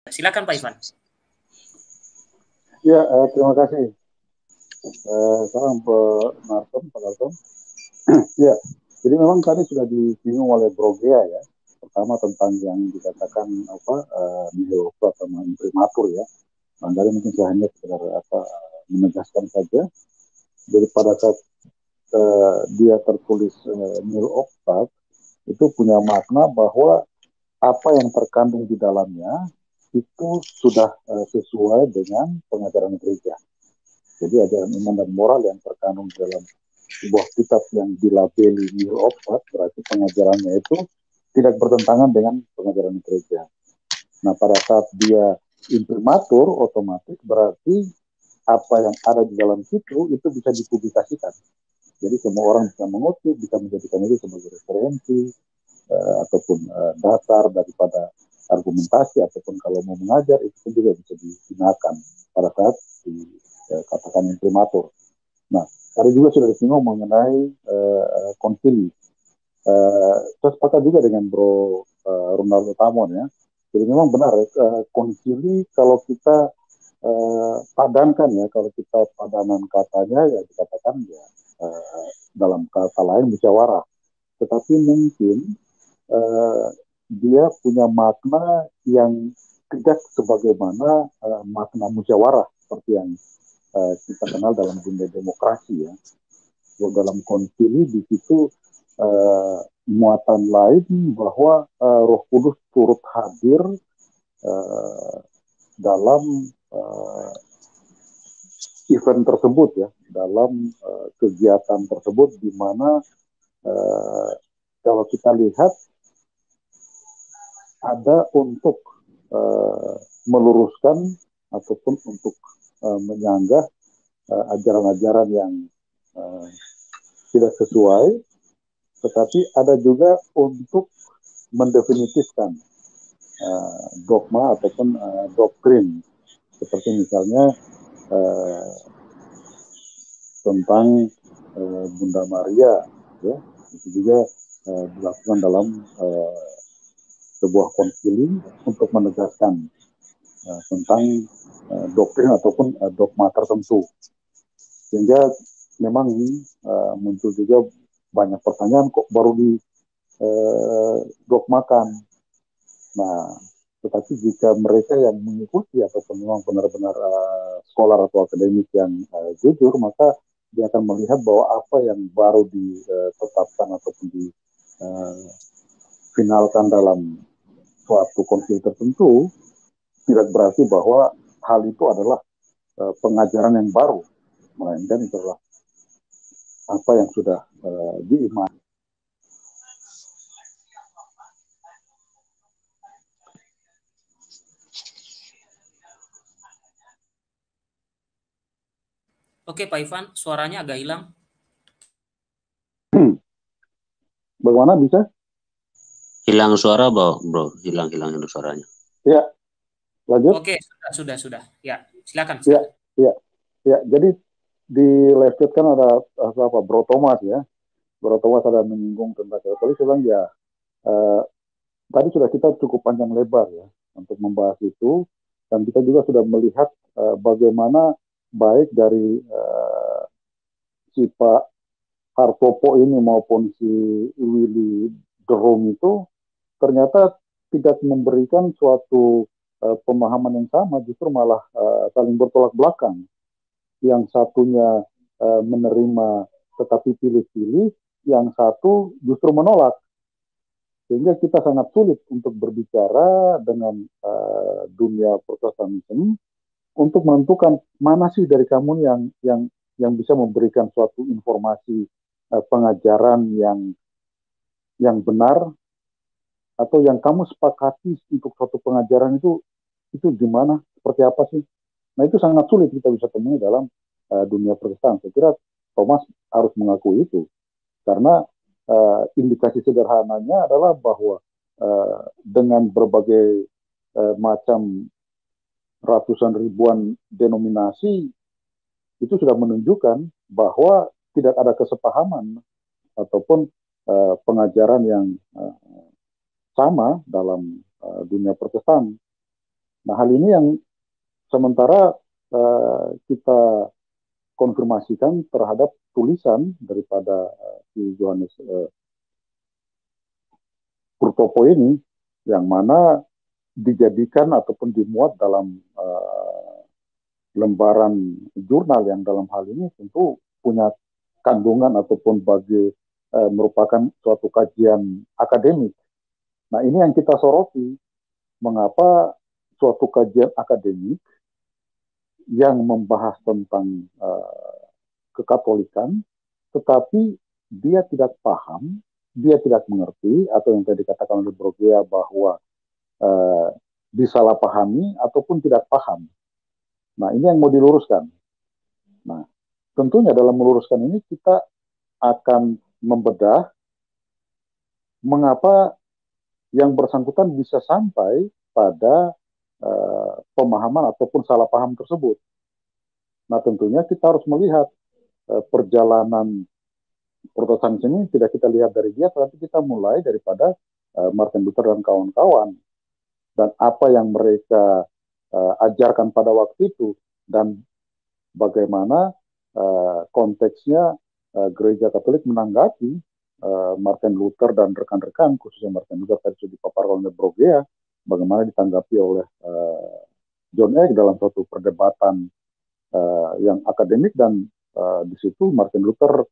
Silakan Pak Ivan. Ya, terima kasih. Salam Pak Narkom, Pak Narkom. Ya, jadi memang tadi sudah disinggung oleh Bro Gea ya. Pertama tentang yang dikatakan apa nihil atau imprimatur ya. Barangkali mungkin saya hanya sekedar menegaskan saja. Jadi pada saat dia tertulis nihil optat itu punya makna bahwa apa yang terkandung di dalamnya itu sudah sesuai dengan pengajaran gereja. Jadi ajaran iman dan moral yang terkandung dalam sebuah kitab yang dilabeli nihil optat berarti pengajarannya itu tidak bertentangan dengan pengajaran gereja. Nah pada saat dia imprimatur otomatis berarti apa yang ada di dalam situ itu bisa dipublikasikan. Jadi semua orang bisa mengutip, bisa menjadikan itu sebagai referensi ataupun dasar daripada argumentasi ataupun kalau mau mengajar itu pun juga bisa digunakan pada saat dikatakan imprimatur. Nah, tadi juga sudah disinggung mengenai konsili. Saya sepakat juga dengan Bro Ronaldo Tamon ya. Jadi memang benar konsili kalau kita padankan ya, kalau kita padanan katanya ya dikatakan ya dalam kata lain musyawarah. Tetapi mungkin dia punya makna yang tidak sebagaimana makna musyawarah seperti yang kita kenal dalam dunia demokrasi ya. Dalam konsili di situ muatan lain bahwa Roh Kudus turut hadir uh, dalam event tersebut ya, dalam kegiatan tersebut di mana kalau kita lihat ada untuk meluruskan ataupun untuk menyanggah ajaran-ajaran yang tidak sesuai, tetapi ada juga untuk mendefinitifkan dogma ataupun doktrin, seperti misalnya tentang Bunda Maria, ya itu juga dilakukan dalam sebuah konsili untuk menegaskan tentang doktrin ataupun dogma tertentu, sehingga memang muncul juga banyak pertanyaan kok baru di dogmakan. Nah, tetapi jika mereka yang mengikuti ataupun memang benar-benar scholar atau akademik yang jujur, maka dia akan melihat bahwa apa yang baru ditetapkan ataupun difinalkan dalam suatu konflik tertentu tidak berarti bahwa hal itu adalah pengajaran yang baru, melainkan itu adalah apa yang sudah diimani. Oke Pak Ivan, suaranya agak hilang. Bagaimana bisa? Hilang suara, bro. Hilang suaranya. Ya, lanjut. Oke, sudah. Ya, silakan. Ya, ya, ya. Jadi di live chat kan ada apa Bro Thomas ya. Bro Thomas ada menyinggung tentang teroris. Saya bilang ya tadi sudah kita cukup panjang lebar ya untuk membahas itu, dan kita juga sudah melihat bagaimana baik dari si Pak Hartopo ini maupun si Willy Derom itu ternyata tidak memberikan suatu pemahaman yang sama, justru malah saling bertolak belakang. Yang satunya menerima tetapi pilih-pilih, yang satu justru menolak. Sehingga kita sangat sulit untuk berbicara dengan dunia Protestantisme untuk menentukan mana sih dari kamu yang bisa memberikan suatu informasi pengajaran yang benar, atau yang kamu sepakati untuk suatu pengajaran itu gimana, seperti apa sih. Nah itu sangat sulit kita bisa temui dalam dunia Protestan. Saya kira Thomas harus mengakui itu, karena indikasi sederhananya adalah bahwa dengan berbagai macam ratusan ribuan denominasi itu sudah menunjukkan bahwa tidak ada kesepahaman ataupun pengajaran yang sama dalam dunia Protestan. Nah, hal ini yang sementara kita konfirmasikan terhadap tulisan daripada si Yohanes Purtopo ini, yang mana dijadikan ataupun dimuat dalam lembaran jurnal yang dalam hal ini tentu punya kandungan ataupun merupakan suatu kajian akademik. Nah, ini yang kita soroti, mengapa suatu kajian akademik yang membahas tentang kekatolikan, tetapi dia tidak paham, dia tidak mengerti, atau yang tadi dikatakan oleh Brogea bahwa disalahpahami ataupun tidak paham. Nah, ini yang mau diluruskan. Nah, tentunya dalam meluruskan ini kita akan membedah mengapa yang bersangkutan bisa sampai pada pemahaman ataupun salah paham tersebut. Nah, tentunya kita harus melihat perjalanan Protestantis ini tidak kita lihat dari dia, tapi kita mulai daripada Martin Luther dan kawan-kawan, dan apa yang mereka ajarkan pada waktu itu, dan bagaimana konteksnya gereja Katolik menanggapi Martin Luther dan rekan-rekan, khususnya Martin Luther tadi sudah dipaparkan oleh Brogea, bagaimana ditanggapi oleh John Eck dalam suatu perdebatan yang akademik, dan di situ Martin Luther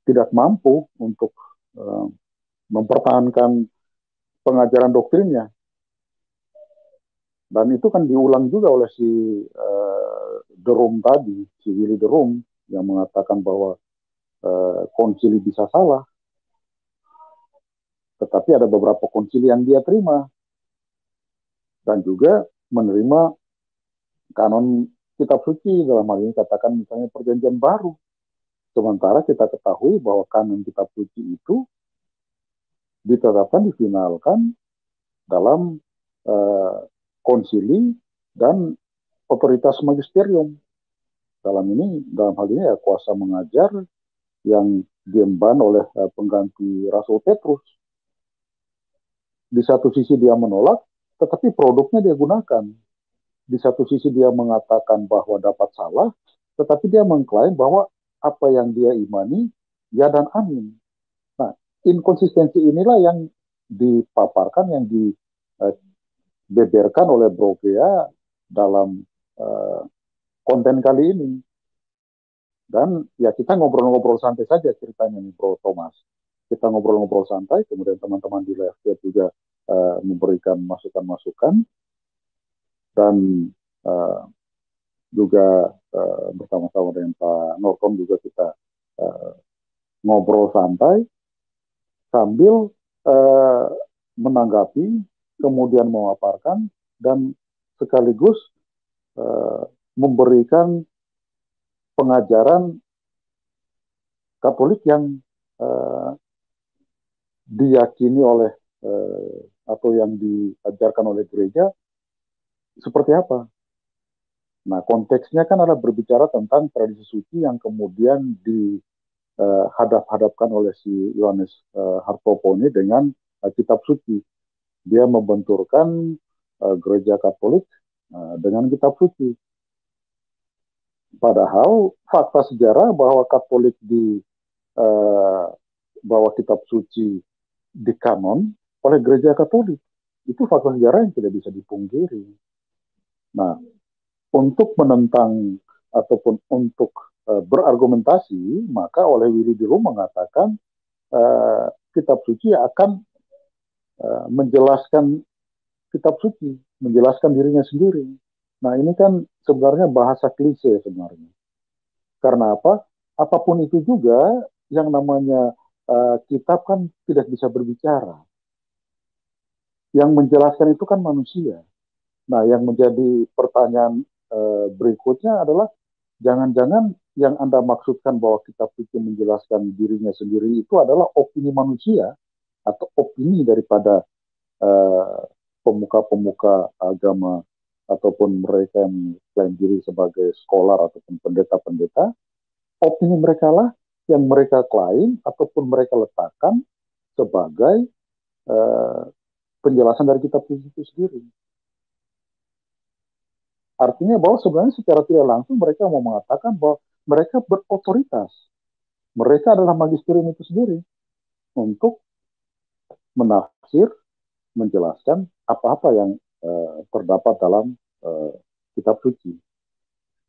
tidak mampu untuk mempertahankan pengajaran doktrinnya. Dan itu kan diulang juga oleh si de Room tadi, si Willy de Room, yang mengatakan bahwa konsili bisa salah, tetapi ada beberapa konsili yang dia terima, dan juga menerima kanon kitab suci, dalam hal ini katakan misalnya perjanjian baru. Sementara kita ketahui bahwa kanon kitab suci itu ditetapkan, difinalkan dalam konsili dan otoritas magisterium. Dalam hal ini ya kuasa mengajar yang diemban oleh pengganti Rasul Petrus. Di satu sisi dia menolak, tetapi produknya dia gunakan. Di satu sisi dia mengatakan bahwa dapat salah, tetapi dia mengklaim bahwa apa yang dia imani, ya dan amin. Nah, inkonsistensi inilah yang dipaparkan, yang dibeberkan oleh Brogea dalam konten kali ini. Dan ya kita ngobrol-ngobrol santai saja ceritanya nih, Bro Thomas. Kita ngobrol-ngobrol santai, kemudian teman-teman di live chat juga memberikan masukan-masukan, dan juga bersama-sama dengan Pak Norkom juga kita ngobrol santai sambil menanggapi, kemudian memaparkan, dan sekaligus memberikan pengajaran Katolik yang diyakini oleh atau yang diajarkan oleh gereja seperti apa. Nah, konteksnya kan adalah berbicara tentang tradisi suci yang kemudian dihadap-hadapkan oleh si Yohanes Hartopo ini dengan kitab suci. Dia membenturkan gereja Katolik dengan kitab suci. Padahal fakta sejarah bahwa Katolik bahwa kitab suci di kanon oleh gereja Katolik, itu fakta sejarah yang tidak bisa dipungkiri. Nah, untuk menentang ataupun untuk berargumentasi, maka oleh Willy de Room mengatakan kitab suci akan menjelaskan kitab suci, menjelaskan dirinya sendiri. Nah, ini kan sebenarnya bahasa klise sebenarnya. Karena apa? Apapun itu juga, yang namanya kitab kan tidak bisa berbicara. Yang menjelaskan itu kan manusia. Nah, yang menjadi pertanyaan berikutnya adalah, jangan-jangan yang Anda maksudkan bahwa kitab suci menjelaskan dirinya sendiri itu adalah opini manusia atau opini daripada pemuka-pemuka agama ataupun mereka yang mengklaim diri sebagai scholar ataupun pendeta-pendeta. Opini mereka lah yang mereka klaim ataupun mereka letakkan sebagai penjelasan dari kitab suci itu sendiri. Artinya bahwa sebenarnya secara tidak langsung mereka mau mengatakan bahwa mereka berotoritas. Mereka adalah magisterium itu sendiri untuk menafsir, menjelaskan apa-apa yang terdapat dalam kitab suci.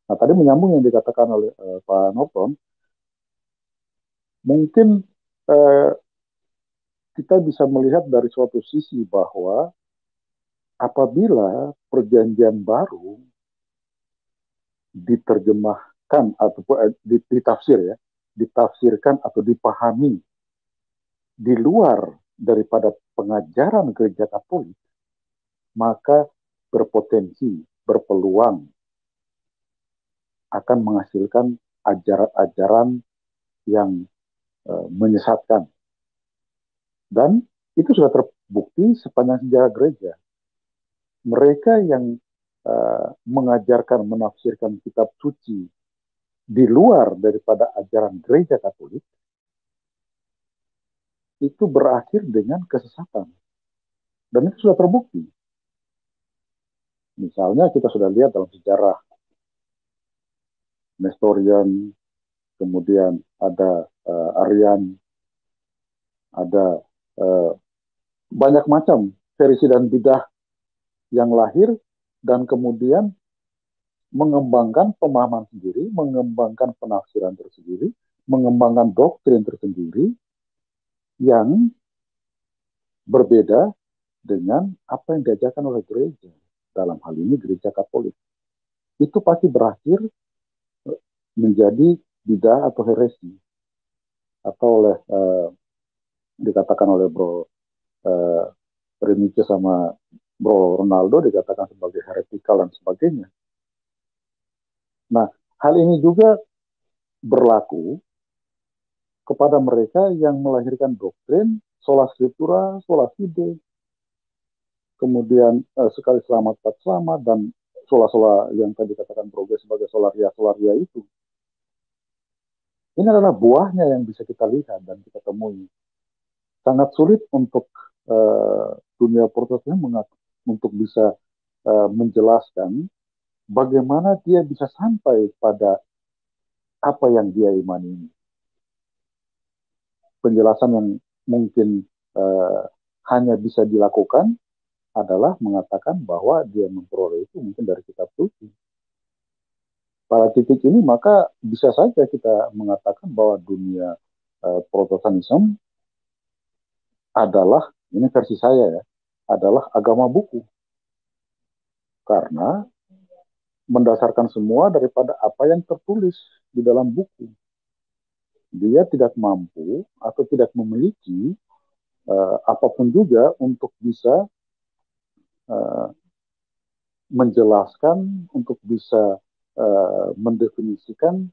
Nah, tadi menyambung yang dikatakan oleh Pak Norton, mungkin kita bisa melihat dari suatu sisi bahwa apabila perjanjian baru diterjemahkan ataupun ditafsirkan atau dipahami di luar daripada pengajaran gereja Katolik, maka berpotensi, berpeluang akan menghasilkan ajaran-ajaran yang menyesatkan. Dan itu sudah terbukti sepanjang sejarah gereja. Mereka yang mengajarkan, menafsirkan kitab suci di luar daripada ajaran gereja Katolik, itu berakhir dengan kesesatan. Dan itu sudah terbukti. Misalnya kita sudah lihat dalam sejarah Nestorian, kemudian ada Arian, ada banyak macam heresi dan bidah yang lahir dan kemudian mengembangkan pemahaman sendiri, mengembangkan penafsiran tersendiri, mengembangkan doktrin tersendiri yang berbeda dengan apa yang diajarkan oleh gereja. Dalam hal ini gereja Katolik. Itu pasti berakhir menjadi bidah atau heresi. Atau oleh dikatakan oleh Bro Remice sama Bro Ronaldo dikatakan sebagai heretikal dan sebagainya. Nah, hal ini juga berlaku kepada mereka yang melahirkan doktrin sola scriptura, sola fide, kemudian sekali selamat tak selamat, dan sola-sola yang tadi dikatakan progres sebagai solaria itu. Ini adalah buahnya yang bisa kita lihat dan kita temui. Sangat sulit untuk dunia Protestan untuk bisa menjelaskan bagaimana dia bisa sampai pada apa yang dia imani ini. Penjelasan yang mungkin hanya bisa dilakukan adalah mengatakan bahwa dia memperoleh itu mungkin dari kitab suci. Pada titik ini maka bisa saja kita mengatakan bahwa dunia Protestantisme adalah, ini versi saya ya, adalah agama buku. Karena mendasarkan semua daripada apa yang tertulis di dalam buku. Dia tidak mampu atau tidak memiliki apapun juga untuk bisa menjelaskan, untuk bisa mendefinisikan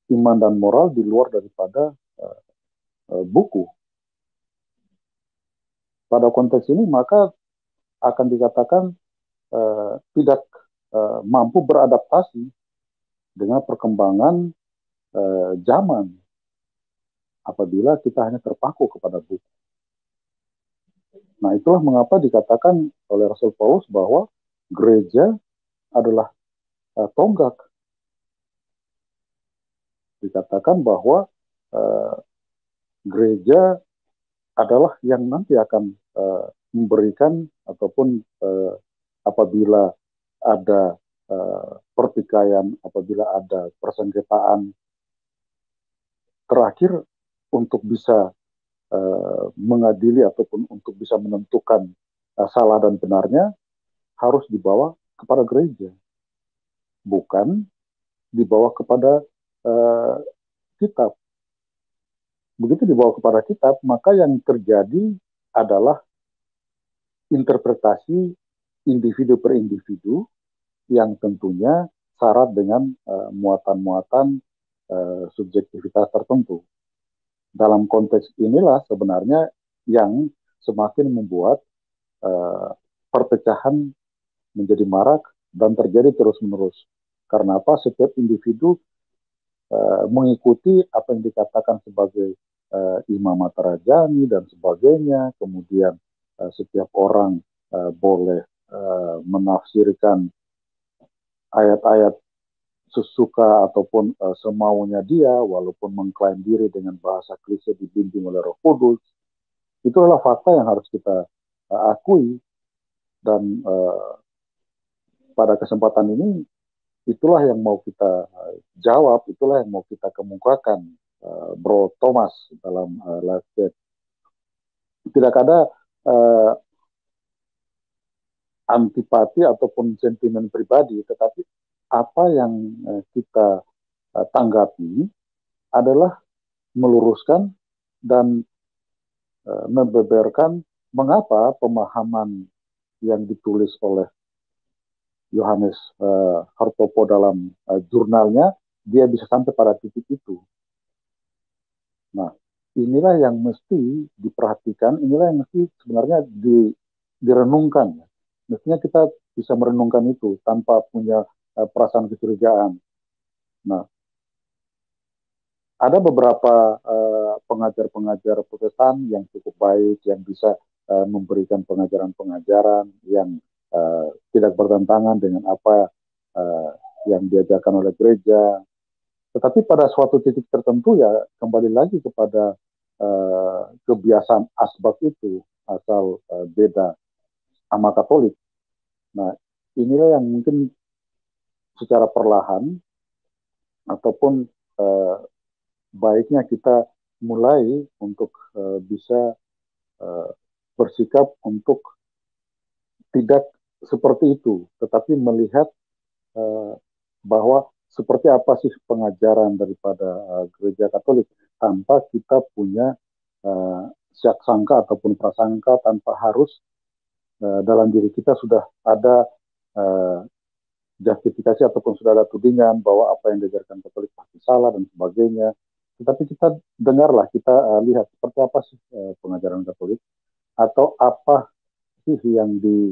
iman dan moral di luar daripada buku. Pada konteks ini maka akan dikatakan tidak mampu beradaptasi dengan perkembangan zaman apabila kita hanya terpaku kepada buku. Nah, itulah mengapa dikatakan oleh Rasul Paulus bahwa gereja adalah tonggak. Dikatakan bahwa gereja adalah yang nanti akan memberikan ataupun apabila ada pertikaian, apabila ada persengketaan terakhir untuk bisa mengadili ataupun untuk bisa menentukan salah dan benarnya harus dibawa kepada gereja, bukan dibawa kepada kitab. Begitu dibawa kepada kitab, maka yang terjadi adalah interpretasi individu per individu yang tentunya syarat dengan muatan-muatan subjektivitas tertentu. Dalam konteks inilah sebenarnya yang semakin membuat perpecahan menjadi marak dan terjadi terus-menerus. Karena apa? Setiap individu mengikuti apa yang dikatakan sebagai imamat rajani dan sebagainya. Kemudian setiap orang boleh menafsirkan ayat-ayat sesuka ataupun semaunya dia, walaupun mengklaim diri dengan bahasa klise dibimbing oleh Roh Kudus. Itu adalah fakta yang harus kita akui, dan pada kesempatan ini itulah yang mau kita jawab, itulah yang mau kita kemukakan, Bro Thomas, dalam live chat. Tidak ada antipati ataupun sentimen pribadi, tetapi apa yang kita tanggapi adalah meluruskan dan membeberkan mengapa pemahaman yang ditulis oleh Yohanes Hartopo dalam jurnalnya dia bisa sampai pada titik itu. Nah, inilah yang mesti diperhatikan, inilah yang mesti sebenarnya direnungkan. Mestinya kita bisa merenungkan itu tanpa punya perasaan kecurigaan. Nah, ada beberapa pengajar-pengajar Protestan yang cukup baik, yang bisa memberikan pengajaran-pengajaran yang tidak bertentangan dengan apa yang diajarkan oleh gereja. Tetapi pada suatu titik tertentu ya kembali lagi kepada kebiasaan asbak itu, asal beda sama Katolik. Nah, inilah yang mungkin secara perlahan ataupun baiknya kita mulai untuk bisa bersikap untuk tidak seperti itu, tetapi melihat bahwa seperti apa sih pengajaran daripada gereja Katolik, tanpa kita punya syak sangka ataupun prasangka, tanpa harus dalam diri kita sudah ada justifikasi ataupun sudah ada tudingan bahwa apa yang diajarkan Katolik pasti salah dan sebagainya. Tetapi kita dengarlah, kita lihat seperti apa sih pengajaran Katolik, atau apa sih yang diyakini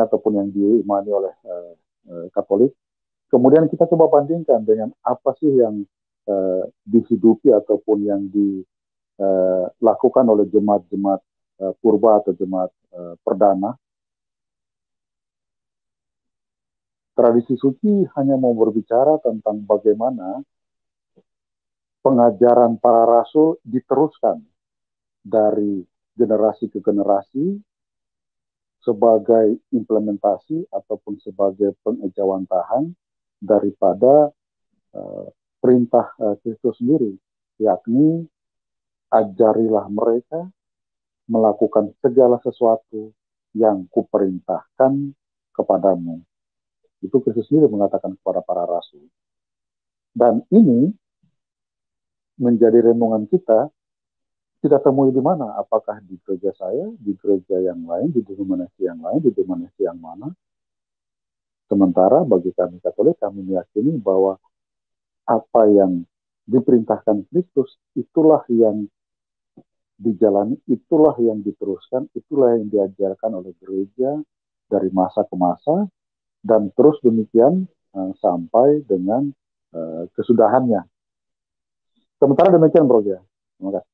ataupun yang diimani oleh Katolik. Kemudian kita coba bandingkan dengan apa sih yang dihidupi ataupun yang dilakukan oleh jemaat-jemaat purba atau jemaat perdana. Tradisi suci hanya mau berbicara tentang bagaimana pengajaran para rasul diteruskan dari generasi ke generasi sebagai implementasi ataupun sebagai pengejawantahan daripada perintah Kristus sendiri, yakni ajarilah mereka melakukan segala sesuatu yang kuperintahkan kepadamu. Itu Kristus sendiri mengatakan kepada para rasul. Dan ini menjadi renungan kita temui di mana? Apakah di gereja saya, di gereja yang lain, di denominasi yang lain, di denominasi yang mana? Sementara bagi kami Katolik, kami meyakini bahwa apa yang diperintahkan Kristus, itulah yang dijalani, itulah yang diteruskan, itulah yang diajarkan oleh gereja dari masa ke masa, dan terus demikian sampai dengan kesudahannya. Sementara demikian, Bro. Terima kasih.